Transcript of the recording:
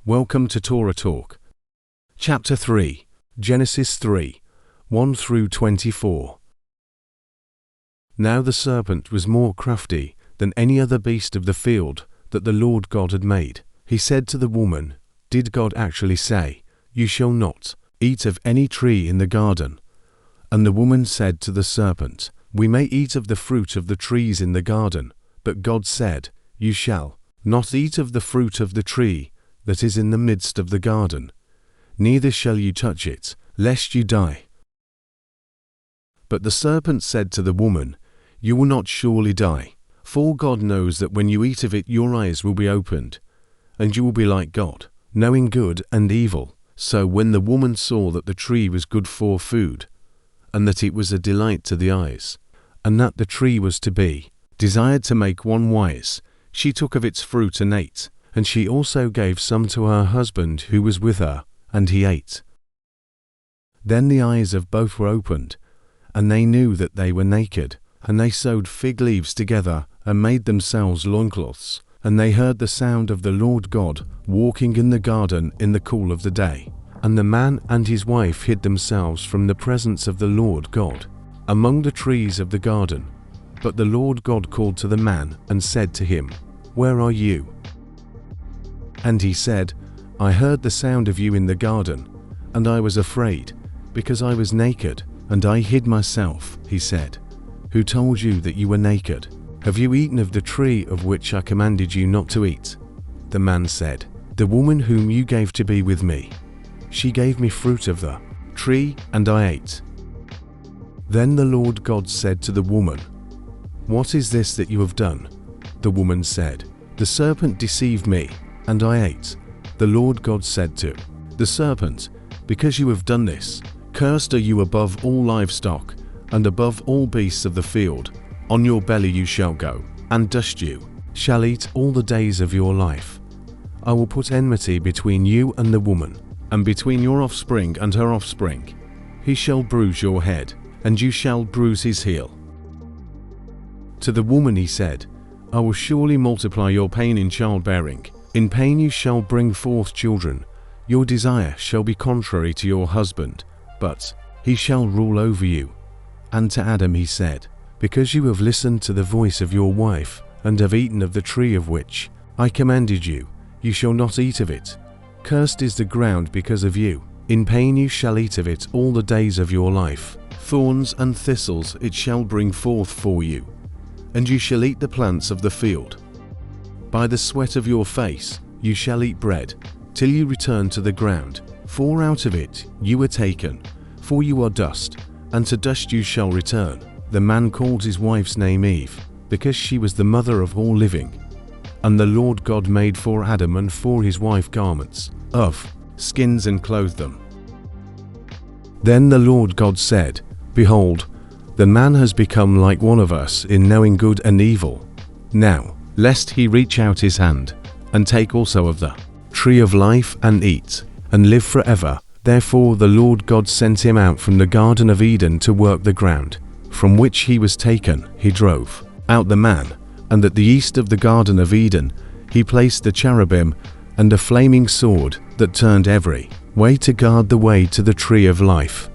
Welcome to Torah Talk. Chapter 3, Genesis 3, 1 through 24. Now the serpent was more crafty than any other beast of the field that the Lord God had made. He said to the woman, "Did God actually say, 'You shall not eat of any tree in the garden'?" And the woman said to the serpent, "We may eat of the fruit of the trees in the garden, but God said, 'You shall not eat of the fruit of the tree that is in the midst of the garden, neither shall you touch it, lest you die.'" But the serpent said to the woman, "You will not surely die, for God knows that when you eat of it your eyes will be opened, and you will be like God, knowing good and evil." So when the woman saw that the tree was good for food, and that it was a delight to the eyes, and that the tree was to be desired to make one wise, she took of its fruit and ate. And she also gave some to her husband who was with her, and he ate. Then the eyes of both were opened, and they knew that they were naked. And they sewed fig leaves together, and made themselves loincloths. And they heard the sound of the Lord God walking in the garden in the cool of the day. And the man and his wife hid themselves from the presence of the Lord God among the trees of the garden. But the Lord God called to the man and said to him, "Where are you?" And he said, "I heard the sound of you in the garden, and I was afraid, because I was naked, and I hid myself." He said, "Who told you that you were naked? Have you eaten of the tree of which I commanded you not to eat?" The man said, "The woman whom you gave to be with me, she gave me fruit of the tree, and I ate." Then the Lord God said to the woman, "What is this that you have done?" The woman said, "The serpent deceived me, and I ate." The Lord God said to the serpent, "Because you have done this, cursed are you above all livestock, and above all beasts of the field. On your belly you shall go, and dust you shall eat all the days of your life. I will put enmity between you and the woman, and between your offspring and her offspring. He shall bruise your head, and you shall bruise his heel." To the woman he said, "I will surely multiply your pain in childbearing. In pain you shall bring forth children. Your desire shall be contrary to your husband, but he shall rule over you." And to Adam he said, "Because you have listened to the voice of your wife, and have eaten of the tree of which I commanded you, you shall not eat of it. Cursed is the ground because of you. In pain you shall eat of it all the days of your life. Thorns and thistles it shall bring forth for you, and you shall eat the plants of the field. By the sweat of your face you shall eat bread, till you return to the ground, for out of it you were taken, for you are dust, and to dust you shall return." The man called his wife's name Eve, because she was the mother of all living. And the Lord God made for Adam and for his wife garments of skins and clothed them. Then the Lord God said, "Behold, the man has become like one of us in knowing good and evil. Now, lest he reach out his hand, and take also of the tree of life and eat, and live forever." Therefore the Lord God sent him out from the Garden of Eden to work the ground, from which he was taken. He drove out the man, and at the east of the Garden of Eden he placed the cherubim and a flaming sword that turned every way to guard the way to the tree of life.